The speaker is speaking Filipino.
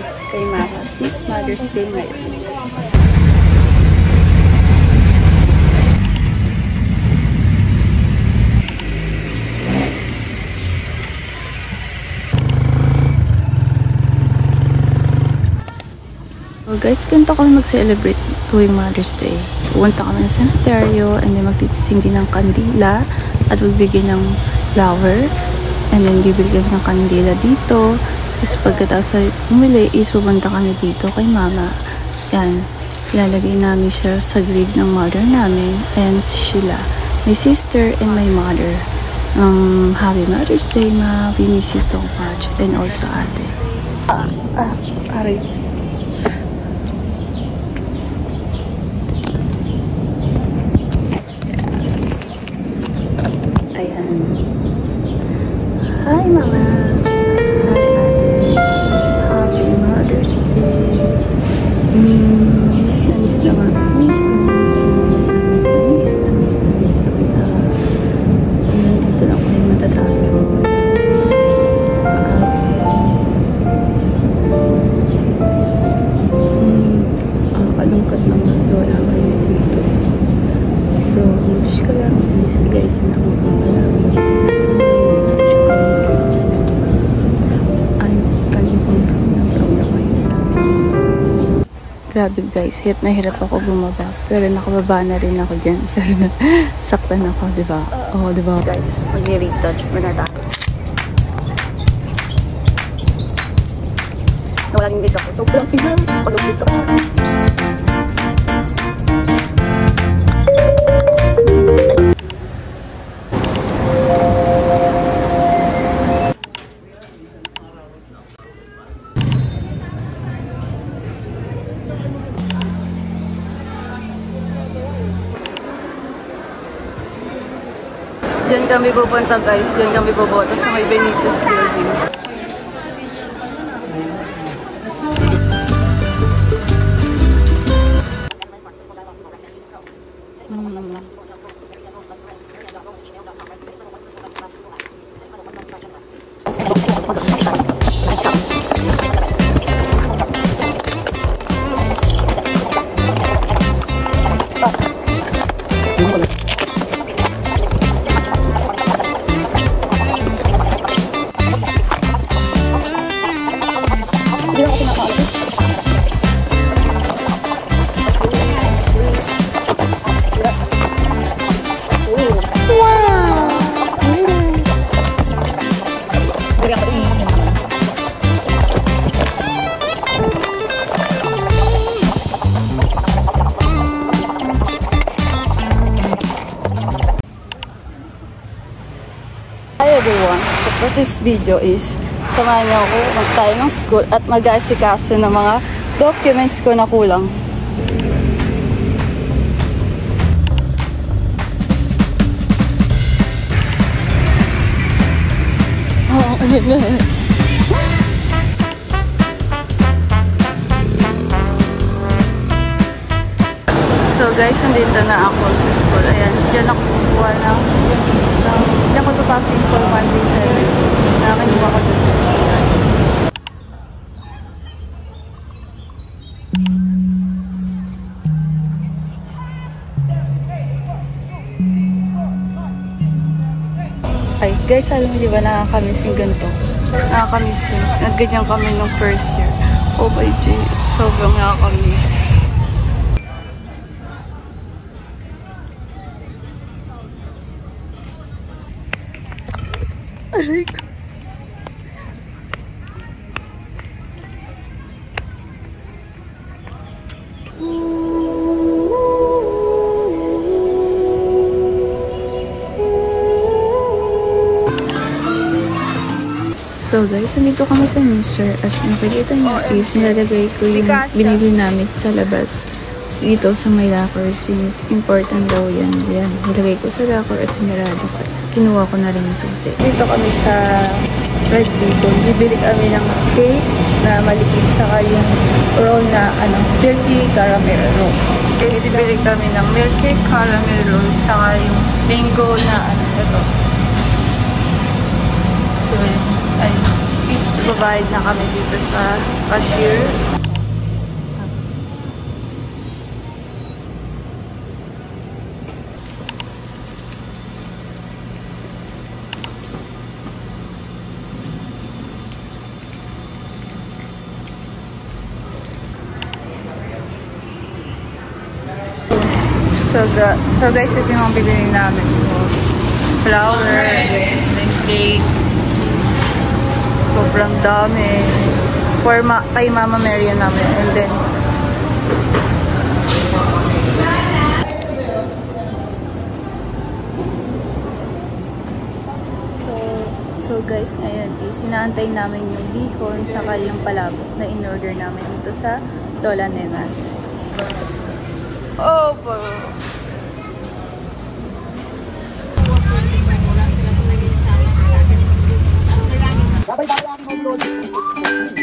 guys kay Mama since Mother's Day ngayon. So guys, ganito kami mag-celebrate tuwing Mother's Day. Pupunta kami sa cemetery and then magtitising din ng kandila at magbigay ng flower. And then bibili kami ng kandila dito. Tapos pagkatapos umili is pupunta kami dito kay Mama. Yan, ilalagay namin siya sa grave ng mother namin and sila, my sister and my mother. Happy Mother's Day, Ma. We miss you so much. And also ate. Aray. Hi, Mama. Hi, Ate. Happy Mother's Day. Miss na mga. Miss na kita. Dito lang kayo matatago. Kalungkot ng mas wala kayo dito. So, wish ka lang. Miss guide yun ako ng malaman. Grabe guys, hirap na hirap ako bumaba. Pero nakababa na rin ako dyan. Pero saktan ako, diba? Oo, diba? Guys, mag-retouch muna tayo. Nawalang yung ako. Sobrang pinang pag-upit ako. Diyan kami pupunta guys, diyan kami pupunta sa may Benitez building. Hi everyone, so for this video is samahan niyo ako magtayo ng school at mag-aasikaso ng mga documents ko na kulang. So guys, nandito na ako sa school. Ayan, dyan ako kukuha ng hindi ako papasok for monthly service. Nakakinuha ko dyan sa school. Ay, guys, alam mo diba nakakamiss yung ganito? Nakakamiss yun. Nagganyan kami nung first year. Oh my G, sobrang nakakamiss. Aray ko. So guys, nandito kami sa Minster. As nakikita niyo is nilalagay ko yung binili namin sa labas. Dito sa may locker since important daw yan. Yan, nilagay ko sa locker at sinarado ko. Kinuha ko na rin yung susi. Dito kami sa Red Table. Bibili kami ng cake na maliit saka yung roll na milky caramel roll. Guys, bibili kami ng milky caramel roll saka yung mango na ito. So, ay, Magbabayad na kami dito sa cashier. So guys, ito yung mga bilhin namin. Flour, and cake. Sobrang dami. For kay Mama Marian namin. And then, so guys, ngayon sinaantay namin yung bihon saka yung palabok na in-order namin dito sa Lola Nenas. Oh, Bye-bye.